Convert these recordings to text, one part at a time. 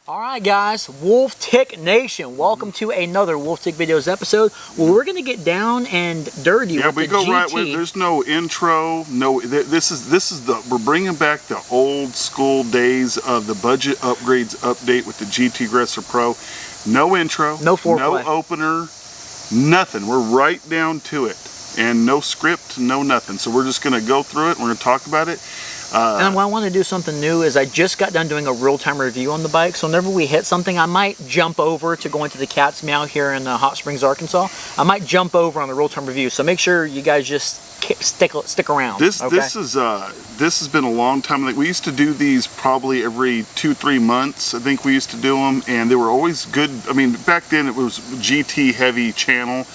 All right, guys, Wolf Tick Nation, welcome to another Wolf Tick Videos episode. Well, we're gonna get down and dirty with the GT. Yeah, we go right with. There's no intro. No, this is we're bringing back the old school days of the budget upgrades update with the GT Aggressor Pro. No intro. No foreplay. No opener. Nothing. We're right down to it, and no script, no nothing. So we're just gonna go through it. We're gonna talk about it. And what I want to do something new is I just got done doing a real-time review on the bike, so whenever we hit something, I might jump over to go into the Cat's Meow here in Hot Springs, Arkansas. I might jump over on the real-time review, so make sure you guys just stick around. This has been a long time. Like, we used to do these probably every 2-3 months. I think we used to do them, and they were always good. I mean, back then it was GT heavy channel.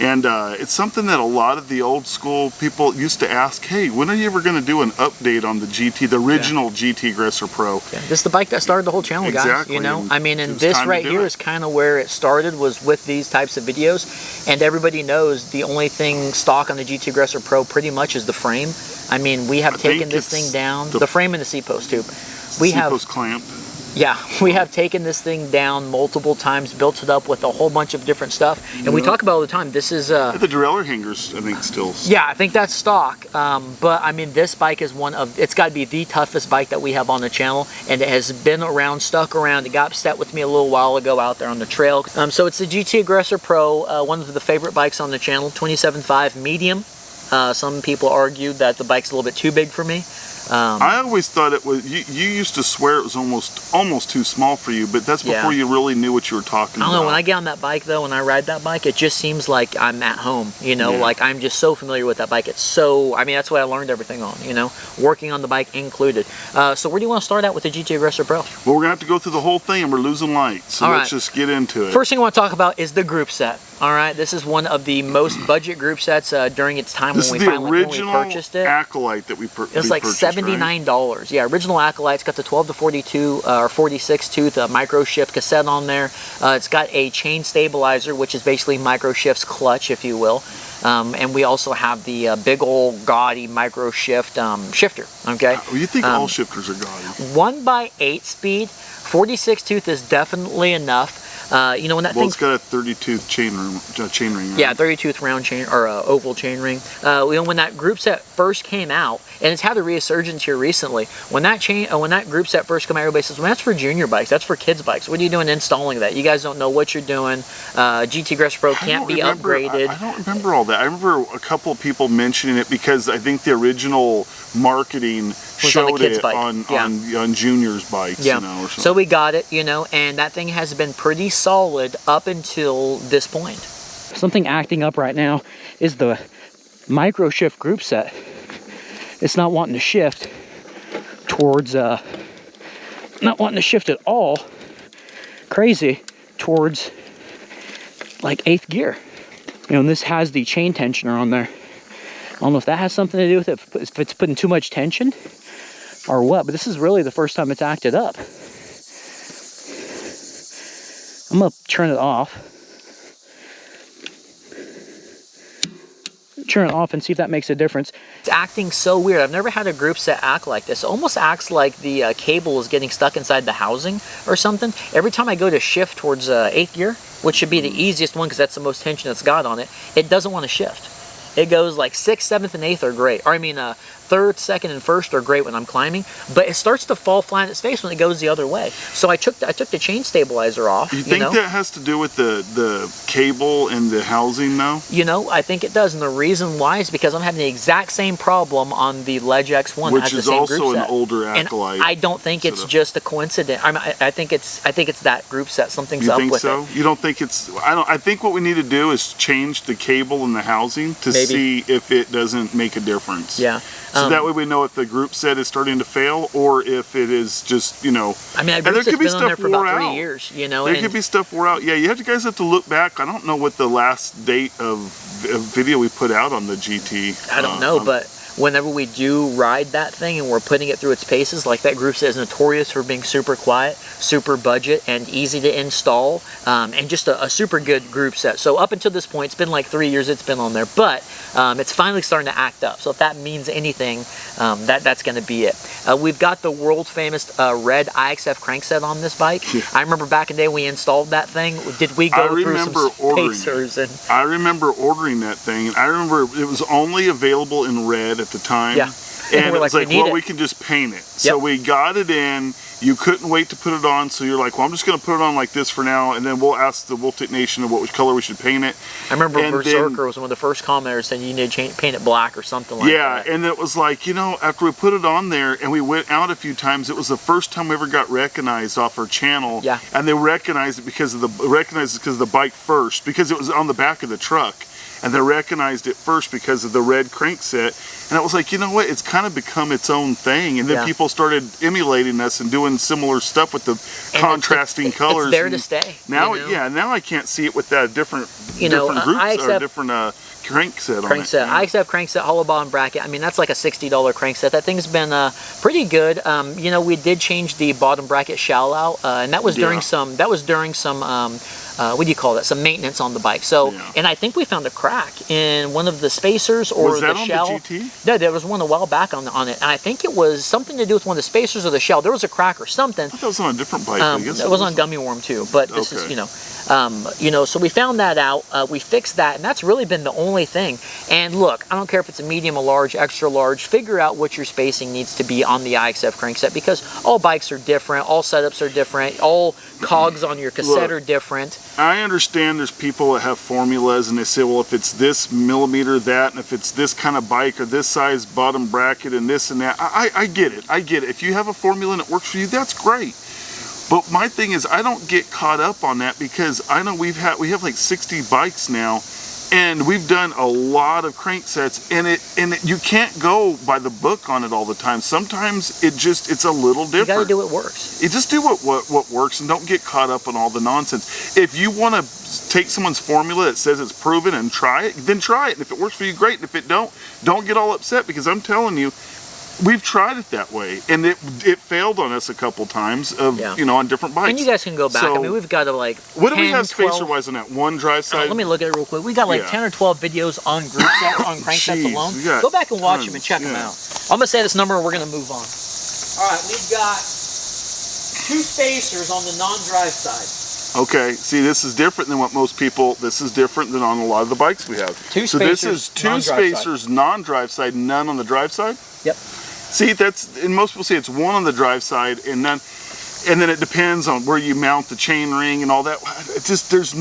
And it's something that a lot of the old school people used to ask, hey, when are you ever going to do an update on the GT, the original GT Aggressor Pro? Yeah, this is the bike that started the whole channel, guys. Exactly. You know, I mean, and this right here is kind of where it started, was with these types of videos. And everybody knows the only thing stock on the GT Aggressor Pro pretty much is the frame. I mean, we have taken this thing down, the frame and the Seatpost tube. Seatpost clamp. Yeah, we have taken this thing down multiple times, built it up with a whole bunch of different stuff, and we talk about it all the time. This is the derailleur hangers, I think, still. Yeah, I think that's stock. But I mean, this bike is one of, it's got to be the toughest bike that we have on the channel, and it has been around, stuck around. It got set with me a little while ago out there on the trail. So it's the GT Aggressor Pro, one of the favorite bikes on the channel, 27.5 medium. Some people argued that the bike's a little bit too big for me. I always thought it was, you used to swear it was almost too small for you, but that's before you really knew what you were talking about. I don't know, when I get on that bike though, when I ride that bike, it just seems like I'm at home, you know, like I'm just so familiar with that bike. It's so, I mean, that's what I learned everything on, you know, working on the bike included. So where do you want to start out with the GT Aggressor Pro? Well, we're going to have to go through the whole thing and we're losing light, so let's just get into it. First thing I want to talk about is the group set. All right, this is one of the most budget group sets during its time when we purchased it. Acolyte that we purchased. It was like $79. Right? Yeah, original Acolyte's got the 12 to 42 or 46 tooth micro shift cassette on there. It's got a chain stabilizer, which is basically micro shift's clutch, if you will. And we also have the big old gaudy micro shift shifter. Okay. Well, you think all shifters are gaudy? 1x8 speed, 46 tooth is definitely enough. You know, when that it's got a 30-tooth chain ring. Right? Yeah, 30-tooth round chain or oval chain ring. You know, when that group set first came out, and it's had a resurgence here recently. When that group set first came out, everybody says, "Well, that's for junior bikes. That's for kids' bikes. What are you doing installing that? You guys don't know what you're doing. GT Aggressor Pro can't be upgraded." I don't remember all that. I remember a couple of people mentioning it because I think the original marketing showed it on juniors bikes, you know, or something. So we got it, you know, and that thing has been pretty solid up until this point. Something acting up right now is the micro shift group set. It's not wanting to shift towards, not wanting to shift at all, crazy, towards like 8th gear. You know, and this has the chain tensioner on there. I don't know if that has something to do with it, if it's putting too much tension or what, but this is really the first time it's acted up. I'm gonna turn it off. Turn it off and see if that makes a difference. It's acting so weird. I've never had a group set act like this. It almost acts like the cable is getting stuck inside the housing or something. Every time I go to shift towards 8th gear, which should be the easiest one because that's the most tension it's got on it, it doesn't want to shift. It goes like 6th, 7th, and 8th are great. Or I mean, 3rd, 2nd, and 1st are great when I'm climbing, but it starts to fall flat on its face when it goes the other way. So I took the chain stabilizer off. You think that has to do with the cable and the housing now? You know, I think it does, and the reason why is because I'm having the exact same problem on the Ledge X1, which is also an older Acolyte. And I don't think it's just a coincidence. I think it's that group set. Something's up with it. You think so? You don't think it's? I think what we need to do is change the cable and the housing to see if it doesn't make a difference. Yeah. So that way we know if the group set is starting to fail or if it is just, you know. I mean, there could be stuff on there for about 3 years, you know. There could be stuff wore out. Yeah, you guys have to look back. I don't know what the last date of video we put out on the GT. I don't know, but whenever we do ride that thing and we're putting it through its paces, like that group set is notorious for being super quiet, super budget, and easy to install, and just a super good group set. So up until this point, it's been like 3 years it's been on there, but it's finally starting to act up. So if that means anything, that's going to be it. We've got the world famous red IXF Crankset on this bike. Yeah. I remember back in the day we installed that thing. Did we go through some spacers? And I remember ordering that thing, and I remember it was only available in red at the time. Yeah. And it was like, well, we can just paint it. So we got it in. You couldn't wait to put it on, so you're like, well, I'm just going to put it on like this for now, and then we'll ask the Wolf Tech Nation which color we should paint it. I remember Berserker was one of the first commenters saying you need to paint it black or something like that. Yeah, and it was like, you know, after we put it on there and we went out a few times, it was the first time we ever got recognized off our channel. Yeah. And they recognized it because of the bike first, because it was on the back of the truck. And they recognized it first because of the red crankset. And I was like, you know what? It's kind of become its own thing. And then people started emulating us and doing similar stuff with the contrasting colors. It's there to stay. Now, now I can't see it with that different groups or different crankset on it. IXF Crankset, hollow bottom bracket. I mean, that's like a $60 crankset. That thing's been pretty good. You know, we did change the bottom bracket shell out, and that was during some. What do you call that? Some maintenance on the bike. So, and I think we found a crack in one of the spacers or the shell. Was that on the GT? No, there was one a while back on it, and I think it was something to do with one of the spacers or the shell. There was a crack or something. I thought that was on a different bike. I guess it was on Gummy Worm too, but this is, so we found that out. We fixed that, and that's really been the only thing. And look, I don't care if it's a medium, a large, extra large. Figure out what your spacing needs to be on the IXF Crankset, because all bikes are different, all setups are different, all cogs on your cassette are different. I understand there's people that have formulas and they say, well, if it's this millimeter, that, and if it's this kind of bike or this size bottom bracket and this and that, I get it. I get it. If you have a formula and it works for you, that's great. But my thing is, I don't get caught up on that, because I know we have like 60 bikes now, and we've done a lot of cranksets, and you can't go by the book on it all the time. Sometimes it's a little different. You gotta do what works. You just do what works, and don't get caught up on all the nonsense. If you want to take someone's formula that says it's proven and try it, then try it. And if it works for you, great. And if it don't get all upset, because I'm telling you, we've tried it that way, and it failed on us a couple times on different bikes. And you guys can go back. So, I mean, we've got like what do we have spacer-wise on that? One drive side? Let me look at it real quick. We got like 10 or 12 videos on group sets, on cranksets alone. Go back and watch them and check them out. I'm going to say this number and we're going to move on. All right, we've got 2 spacers on the non-drive side. Okay, see, this is different than what most people, this is different than on a lot of the bikes we have. 2 spacers, so this is 2 spacers, non-drive side, none on the drive side? Yep. See, and most people say it's 1 on the drive side and none, and then it depends on where you mount the chain ring and all that. It's just, there's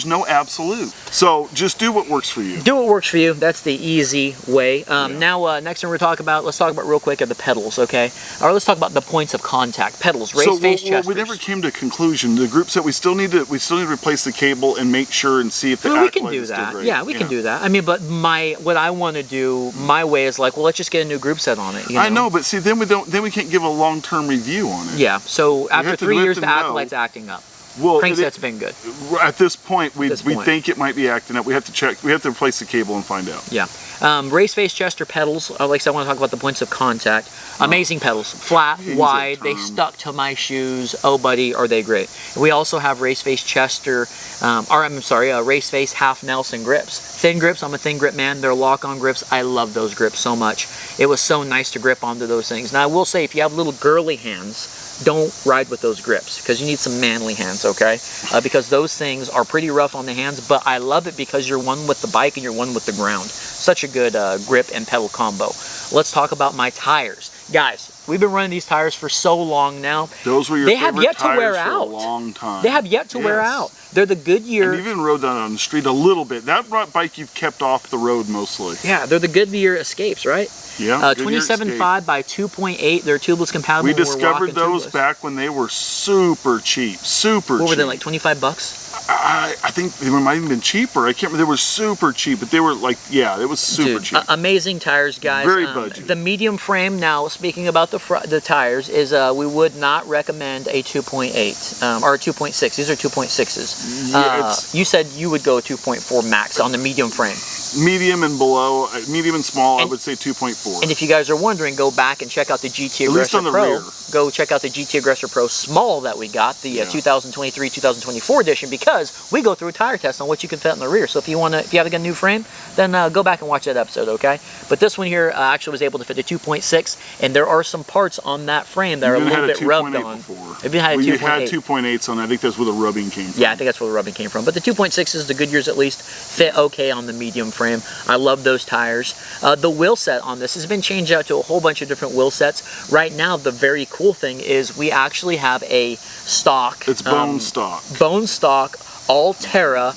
no absolute. So just do what works for you. Do what works for you. That's the easy way. Now, next thing let's talk about real quick are the pedals, okay? Or let's talk about the points of contact. Pedals, RaceFace, chesters. We never came to a conclusion. The group said we still need to replace the cable and make sure and see if the we can do that. Yeah, we can do that. I mean, but what I want to do, my way is like, well, let's just get a new group set on it. I know, but see, then we can't give a long-term review on it. Yeah. So after 3 years, the Acolyte's acting up. Well, crankset's been good. At this point, we think it might be acting up. We have to check. We have to replace the cable and find out. Yeah. RaceFace Chester pedals. Like I said, I want to talk about the points of contact. Amazing pedals. Flat, wide. They stuck to my shoes. Oh, buddy, are they great. We also have RaceFace Chester, RaceFace half Nelson grips. Thin grips. I'm a thin grip man. They're lock-on grips. I love those grips so much. It was so nice to grip onto those things. Now, I will say, if you have little girly hands, don't ride with those grips, because you need some manly hands, okay? Because those things are pretty rough on the hands, but I love it because you're one with the bike and you're one with the ground. Such a good grip and pedal combo. Let's talk about my tires. Guys, we've been running these tires for so long now. Those were your favorite tires for a long time. They have yet to wear out. They're the Goodyear. And you even rode down on the street a little bit. That bike you've kept off the road mostly. Yeah, they're the Goodyear Escapes, right? Yeah. 27.5 by 2.8. They're tubeless compatible. We discovered those back when they were super cheap. What were they, like 25 bucks? I think they might have been cheaper. I can't remember. They were super cheap, but they were like, yeah, it was super cheap. Amazing tires, guys. Very budget. The medium frame, now, speaking about the tires, is we would not recommend a 2.8 or a 2.6. These are 2.6s. You said you would go 2.4 max on the medium frame. medium and below, medium and small, I would say 2.4. And if you guys are wondering, go back and check out the GT Aggressor Pro. Go check out the GT Aggressor Pro Small that we got, the 2023-2024 edition, because we go through a tire test on what you can fit in the rear. So if you have a new frame, then go back and watch that episode, okay? But this one here actually was able to fit a 2.6, and there are some parts on that frame that are a little bit rubbed on. If you had 2.8s on, I think that's where the rubbing came from. Yeah, I think that's where the rubbing came from. But the 2.6s, the Goodyears at least, fit okay on the medium frame. I love those tires. The wheel set on this has been changed out to a whole bunch of different wheel sets. Right now, the very cool thing is we actually have a stock. It's bone stock. Bone stock, All-Terra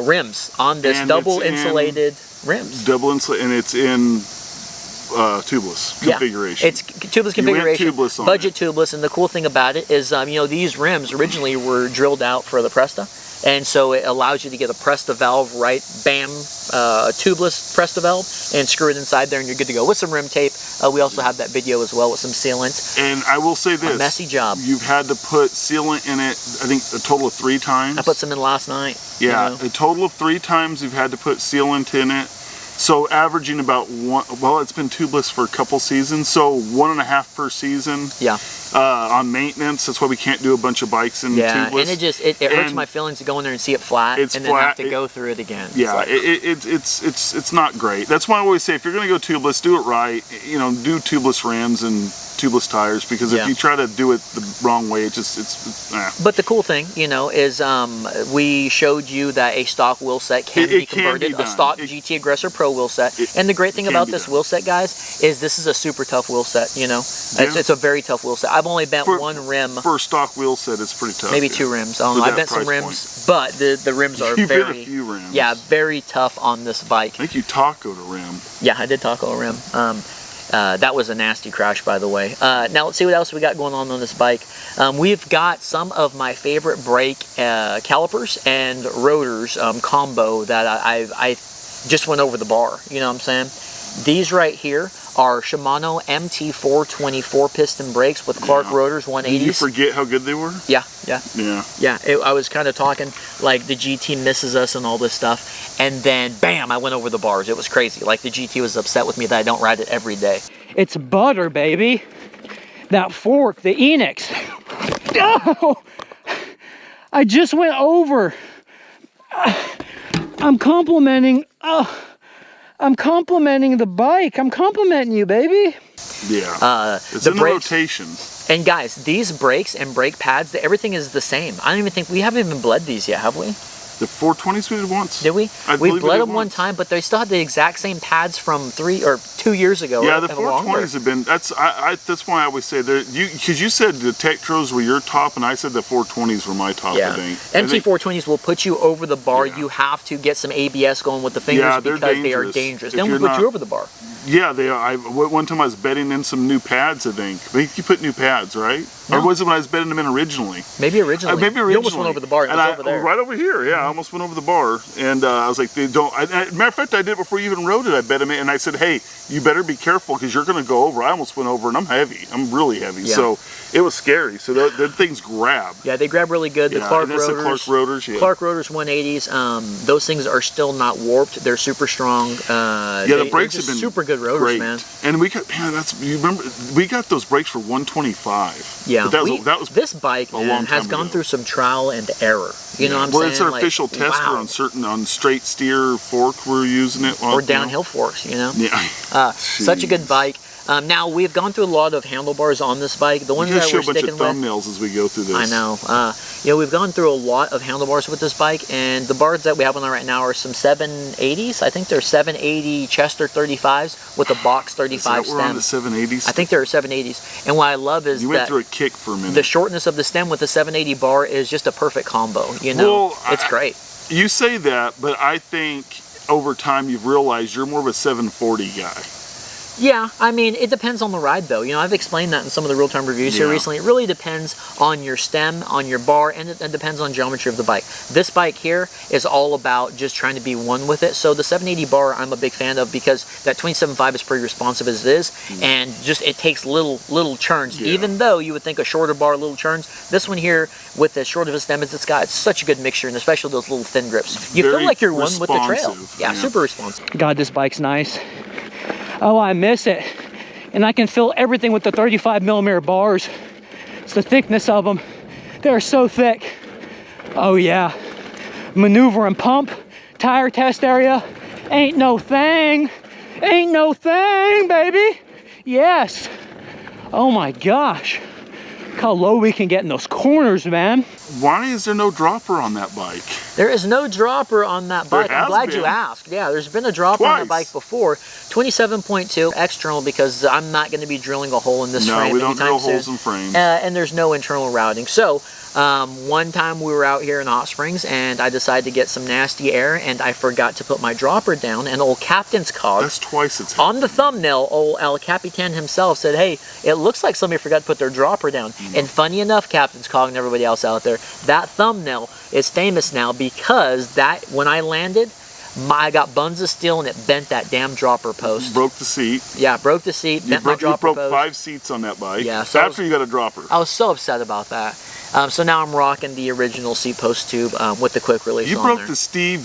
rims on this double insulated rims. Double insulated, and it's in tubeless configuration. It's tubeless configuration, tubeless on budget tubeless, and the cool thing about it is, you know, these rims originally were drilled out for the Presta, and so it allows you to get a Presta valve, right, bam, tubeless Presta valve, and screw it inside there, and you're good to go. With some rim tape, we also have that video as well with some sealant. And I will say this. A messy job. You've had to put sealant in it, I think, a total of 3 times. I put some in last night. Yeah, you know? A total of 3 times you've had to put sealant in it. So averaging about one, well, it's been tubeless for a couple seasons, so 1.5 per season. Yeah. On maintenance, that's why we can't do a bunch of bikes in tubeless. And it hurts my feelings to go in there and see it flat, and then have to go through it again. Yeah, it's not great. That's why I always say, if you're going to go tubeless, do it right. You know, do tubeless rims and tubeless tires, because if you try to do it the wrong way, it's But the cool thing, you know, is we showed you that a stock wheel set can be converted, a stock GT Aggressor Pro wheel set. And the great thing about this wheel set, guys, is this is a super tough wheel set, you know. It's a very tough wheel set. I've only bent one rim. For a stock wheel set, it's pretty tough. Maybe 2 rims. I don't know. I bent some rims, but the rims are You've bent a few rims. Yeah, very tough on this bike. I think you tacoed a rim. Yeah, I did taco a rim. That was a nasty crash, by the way. Now let's see what else we got going on this bike. We've got some of my favorite brake calipers and rotors combo that I just went over the bar. You know what I'm saying? These right here are Shimano MT420 4-piston brakes with Clark rotors, 180s. Did you forget how good they were? Yeah. I was kind of talking like the GT misses us and all this stuff, and then bam, I went over the bars. It was crazy. Like the GT was upset with me that I don't ride it every day. It's butter, baby. That fork, the Enix. Oh, I just went over. I'm complimenting. I'm complimenting the bike. I'm complimenting you, baby. Yeah. It's in the rotation. And guys, these brakes and brake pads, everything is the same. I don't even think we haven't even bled these yet, have we? The 420s we did once. Did we? We bled them one time, but they still had the exact same pads from 3 or 2 years ago. Yeah, the 420s have been. That's why I always say that because you said the Tektros were your top, and I said the 420s were my top. I think MT420s will put you over the bar. You have to get some ABS going with the fingers because they are dangerous. Then we'll put you over the bar. Yeah, they are. One time I was bedding in some new pads. I think you put new pads, right? No. Or was it when I was bedding them in originally? Maybe originally. You almost went over the bar. And it was over there. Right over here. Yeah, I almost went over the bar, and I was like, "They don't." Matter of fact, I did it before you even rode it. I bet them in, and I said, "Hey, you better be careful because you're going to go over." I almost went over, and I'm heavy. I'm really heavy. Yeah. So it was scary. So the things grab. Yeah, they grab really good. The Clark rotors. The Clark rotors. Yeah. Clark rotors 180s. Those things are still not warped. They're super strong. The brakes have been super good rotors, great. Man. And we got you remember we got those brakes for 125. Yeah, but that was this bike has gone through some trial and error. You know what I'm saying? Well, it's our official tester on straight steer fork. We're using it, or downhill forks. You know. Yeah. Such a good bike. Now we've gone through a lot of handlebars on this bike. The ones that we're sticking with. Show a bunch of thumbnails as we go through this. I know. We've gone through a lot of handlebars with this bike, and the bars that we have on there right now are some 780s. I think they're 780 Chester 35s with a box 35 stem. We're on the 780s. I think they're 780s. And what I love is you went through a kick for a minute. The shortness of the stem with the 780 bar is just a perfect combo. You know, it's great. You say that, but I think over time you've realized you're more of a 740 guy. Yeah, I mean, it depends on the ride, though. You know, I've explained that in some of the real-time reviews here recently. It really depends on your stem, on your bar, and it depends on geometry of the bike. This bike here is all about just trying to be one with it. So the 780 bar I'm a big fan of because that 27.5 is pretty responsive as it is, and just it takes little churns. Even though you would think a shorter bar, little churns, this one here with as short of a stem as it's got, it's such a good mixture, and especially those little thin grips. You feel like you're one with the trail. Yeah, super responsive. God, this bike's nice. Oh, I miss it. And I can feel everything with the 35mm bars. It's the thickness of them. They're so thick. Oh yeah. Maneuver and pump, tire test area. Ain't no thing. Ain't no thing, baby. Yes. Oh my gosh. Look how low we can get in those corners, man. Why is there no dropper on that bike? There is no dropper on that bike. I'm glad you asked. Yeah, there's been a dropper on that bike before. 27.2 external because I'm not going to be drilling a hole in this frame. No, we don't drill holes in frames. And there's no internal routing. So one time we were out here in Hot Springs and I decided to get some nasty air and I forgot to put my dropper down, and old Captain's Cog. That's twice its on the thumbnail, old El Capitan himself said, hey, it looks like somebody forgot to put their dropper down. And funny enough, Captain's Cog and everybody else out there, that thumbnail is famous now because that when I landed, I got buns of steel and it bent that damn dropper post. Broke the seat. Yeah, broke the seat, bent my dropper post. You broke 5 seats on that bike. Yeah, so after you got a dropper. I was so upset about that. So now I'm rocking the original seat post tube with the quick release You on broke there. the Steve,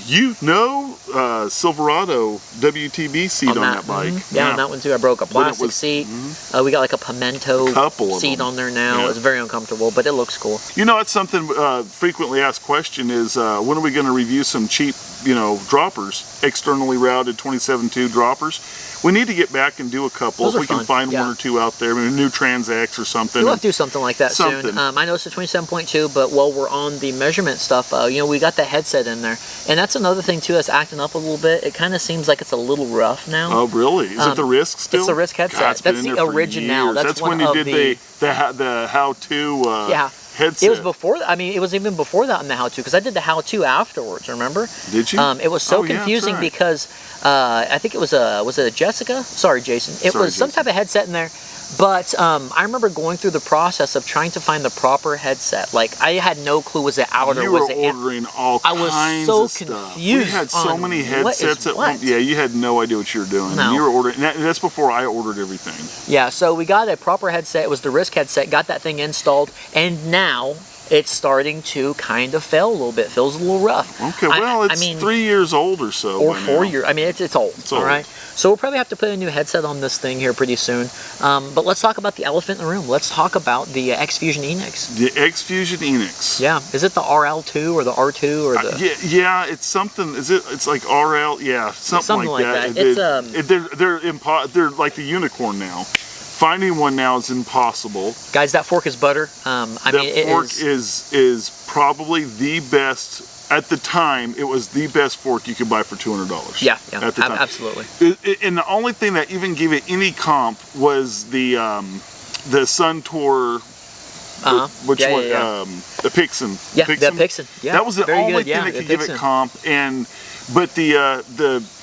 Silverado WTB seat on that bike. Yeah, on that one too. I broke a plastic seat. We got like a pimento seat on there now. It's very uncomfortable, but it looks cool. You know, it's something frequently asked question is when are we going to review some cheap, droppers, externally routed 27.2 droppers? We need to get back and do a couple. Those if we can find one or two out there, maybe a new Trans-X or something. We'll have to do something like that soon. I know it's a 27.2, but while we're on the measurement stuff, we got the headset in there. And that's another thing too that's acting up a little bit. It kind of seems like it's a little rough now. Oh, really? Is it the Risk still? It's the Risk headset. That's the original. That's when you did the how-to headset. It was before, it was even before that in the how-to, because I did the how-to afterwards, remember? Did you? It was so confusing because I think it was was it a Jessica? Sorry, Jason. It was some type of headset in there. But I remember going through the process of trying to find the proper headset. Like, I had no clue, was it out or was it in? You were ordering all kinds of stuff. I was so confused. We had so many headsets at once. Yeah, you had no idea what you were doing. No. And you were ordering, and that's before I ordered everything. Yeah, so we got a proper headset. It was the Risk headset. Got that thing installed. And now it's starting to kind of fail a little bit. Feels a little rough. Okay, well, it's 3 years old or so. Or 4 years. It's old. It's old. All right. So we'll probably have to put a new headset on this thing here pretty soon. But let's talk about the elephant in the room. Let's talk about the X-Fusion Enix. The X-Fusion Enix. Yeah. Is it the RL2 or the R2 or the? Yeah. It's something. It's like RL. Yeah, something like that. It's they're like the unicorn now. Finding one now is impossible. Guys, that fork is butter. That fork is probably the best. At the time, it was the best fork you could buy for $200. Yeah, at the time. Absolutely. And the only thing that even gave it any comp was the Sun Tour. Which one? The Pixon. Yeah, the Pixon. Yeah, that was the only thing that could give it comp. But the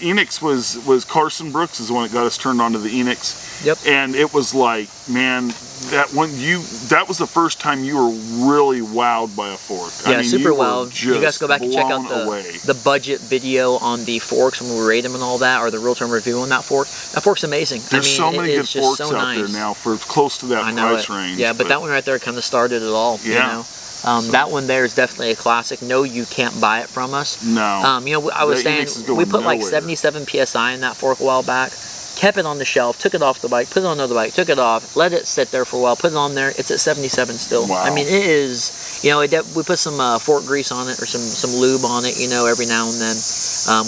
Enix was Carson Brooks is the one that got us turned on to the Enix. Yep. And it was like, man, that was the first time you were really wowed by a fork. Yeah, super wowed. You guys go back and check out the budget video on the forks when we rate them and all that, or the real-time review on that fork. That fork's amazing. There's so many good forks out there now for close to that price range. Yeah, but that one right there kind of started it all. Yeah. That one there is definitely a classic. No, you can't buy it from us. No. I was saying we put like 77 PSI in that fork a while back. Kept it on the shelf, took it off the bike, put it on another bike, took it off, let it sit there for a while, put it on there. It's at 77 still. Wow. It is, we put some fork grease on it or some lube on it, every now and then,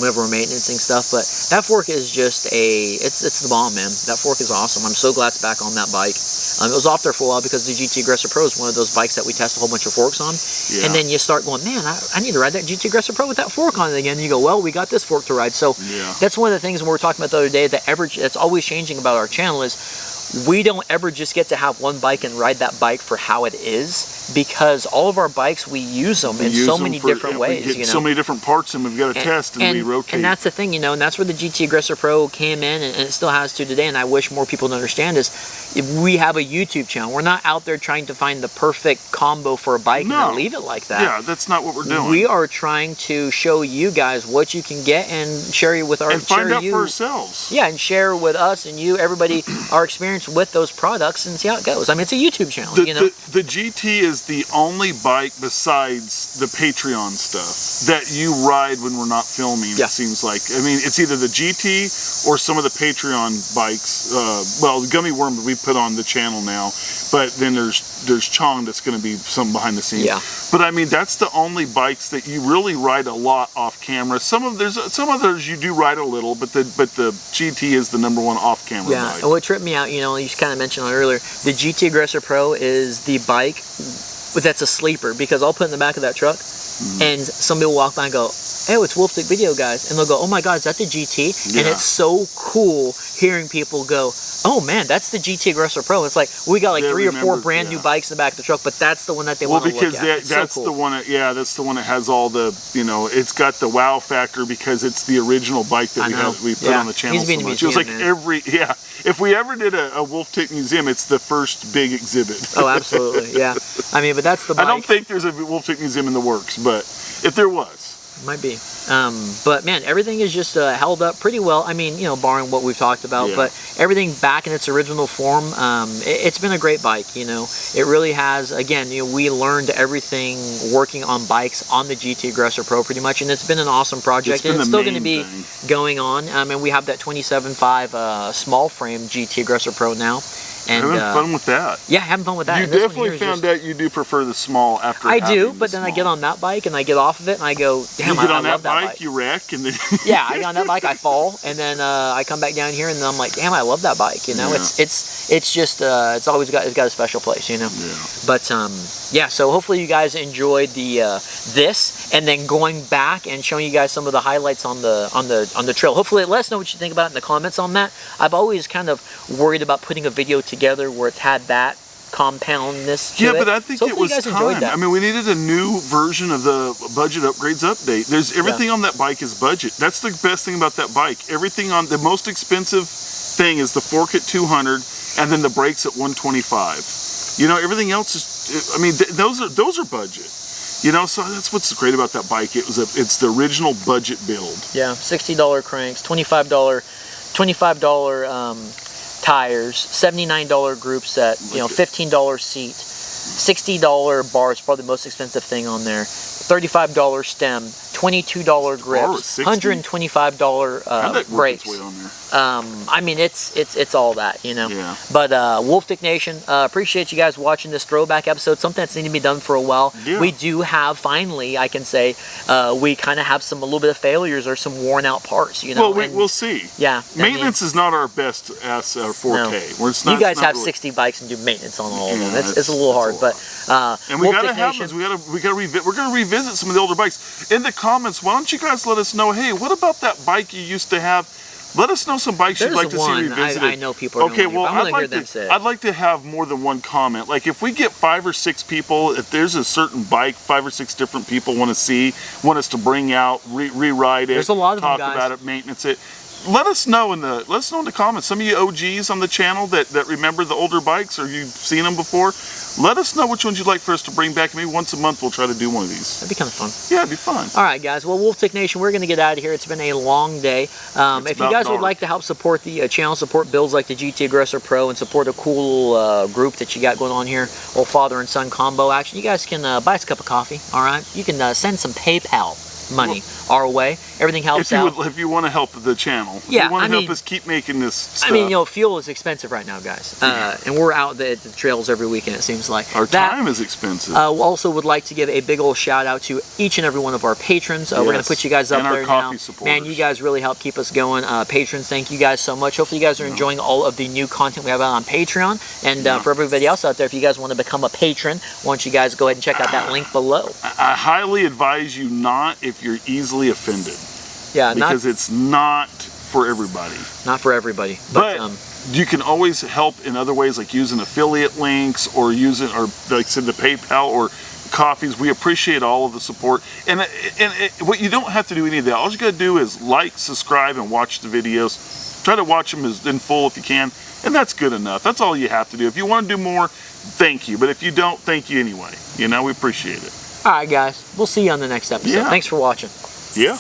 whenever we're maintaining stuff. But that fork is just it's the bomb, man. That fork is awesome. I'm so glad it's back on that bike. It was off there for a while because the GT Aggressor Pro is one of those bikes that we test a whole bunch of forks on. Yeah. And then you start going, man, I need to ride that GT Aggressor Pro with that fork on it again. And you go, well, we got this fork to ride. So that's one of the things when we were talking about the other day that's always changing about our channel is we don't ever just get to have one bike and ride that bike for how it is. because all of our bikes, we use them in so many different ways. We get so many different parts and we've got to test and we rotate. And that's the thing, you know, and that's where the GT Aggressor Pro came in, and it still has to today, and I wish more people to understand is we have a YouTube channel. We're not out there trying to find the perfect combo for a bike and then leave it like that. Yeah, that's not what we're doing. We are trying to show you guys what you can get and share it with our and find out for ourselves. Yeah, and share with us and you, everybody, our experience with those products and see how it goes. I mean, it's a YouTube channel, you know. The GT is the only bike besides the Patron stuff that you ride when we're not filming, it seems like. I mean, it's either the GT or some of the Patron bikes. Well, the Gummy Worm we put on the channel now, but then there's Chong that's going to be some behind the scenes. Yeah. But I mean, that's the only bikes that you really ride a lot off camera. Some others you do ride a little, but the GT is the #1 off camera bike. And what tripped me out, you know, you kind of mentioned it earlier, the GT Aggressor Pro is the bike that's a sleeper, because I'll put it in the back of that truck and somebody will walk by and go, "Oh, it's Wolf Tick Video, guys," and they'll go, "Oh my God, is that the GT?" And it's so cool hearing people go, "Oh man, that's the GT Aggressor Pro." It's like we got like 3 or 4 brand new bikes in the back of the truck, but that's the one that they want to look at. Well, because that's the one. That's the one that has all the, you know, it's got the wow factor because it's the original bike that we put on the channel so much. It was like if we ever did a Wolf Tick museum, it's the first big exhibit. Oh, absolutely, yeah. I mean, but that's the bike. I don't think there's a Wolf Tick museum in the works, but if there was. Might be. But man, everything is just held up pretty well. I mean, you know, barring what we've talked about, but everything back in its original form. It's been a great bike, you know. It really has. Again, you know, we learned everything working on bikes on the GT Aggressor Pro pretty much, and it's been an awesome project, and it's still going to be going on. And we have that 27.5 small frame GT Aggressor Pro now. And having fun with that. Yeah, having fun with that. You definitely found out you do prefer the small after I do, but then I get on that bike and I get off of it and I go, damn, I love that bike. You wreck and then yeah, I get on that bike, I fall, and then I come back down here and then I'm like, damn, I love that bike. You know, it's just it's always got a special place, you know. Yeah. But yeah, so hopefully you guys enjoyed the this, and then going back and showing you guys some of the highlights on the trail. Hopefully, let us know what you think about it in the comments on that. I've always kind of worried about putting a video together where it's had that compoundness to it. Yeah, but I think it was time. I mean, we needed a new version of the budget upgrades update. There's everything on that bike is budget. That's the best thing about that bike. Everything on the most expensive thing is the fork at 200 and then the brakes at 125. You know, everything else is, I mean, those are budget. You know, so that's what's great about that bike. It's the original budget build. Yeah, $60 cranks, $25 tires, $79 group set, you know, $15 seat, $60 bars, probably the most expensive thing on there, $35 stem, $22 grips, $125 brakes. I mean, it's all that, you know. Yeah. But Wolf Tick Nation, appreciate you guys watching this throwback episode. Something that's needed to be done for a while. Yeah. We do have, finally, I can say, we kind of have a little bit of failures or some worn out parts, you know. Well, we'll see. Yeah. Maintenance is not our best forte. No. You guys have 60 bikes and do maintenance on all of them. It's a little hard, but and we gotta have this. We're gonna revisit some of the older bikes. In the comments, why don't you guys let us know? Hey, what about that bike you used to have? Let us know some bikes you'd like to see revisited. I know people are okay, well, I'd like to have more than one comment. Like, if we get 5 or 6 people, if there's a certain bike 5 or 6 different people want us to bring out, rewrite it, there's a lot of talk them, guys. about it, maintenance it. Let us know in the comments. Some of you OGs on the channel that remember the older bikes, or you've seen them before. Let us know which ones you'd like for us to bring back. Maybe once a month we'll try to do one of these. That'd be kind of fun. Yeah, it'd be fun. All right, guys. Well, Wolf Tick Nation, we're going to get out of here. It's been a long day. If you guys would like to help support the channel, support builds like the GT Aggressor Pro, and support a cool group that you got going on here, old father and son combo action, you guys can buy us a cup of coffee. All right, you can send some PayPal money our way. Everything helps out. If you want to help the channel. Yeah, if you want to help us keep making this stuff. I mean, you know, fuel is expensive right now, guys. And we're out at the trails every weekend, it seems like. Our time is expensive. We also would like to give a big old shout out to each and every one of our patrons. We're going to put you guys up there now. Man, you guys really help keep us going. Patrons, thank you guys so much. Hopefully you guys are enjoying all of the new content we have out on Patreon. And for everybody else out there, if you guys want to become a patron, why don't you guys go ahead and check out that link below. I highly advise you not if you're easily offended. Yeah, because it's not for everybody. Not for everybody. But You can always help in other ways, like using affiliate links or using, or like I said, the PayPal or coffees. We appreciate all of the support. And what you don't have to do any of that. All you got to do is like, subscribe, and watch the videos. Try to watch them in full if you can. And that's good enough. That's all you have to do. If you want to do more, thank you. But if you don't, thank you anyway. You know, we appreciate it. All right, guys. We'll see you on the next episode. Yeah. Thanks for watching. Yeah.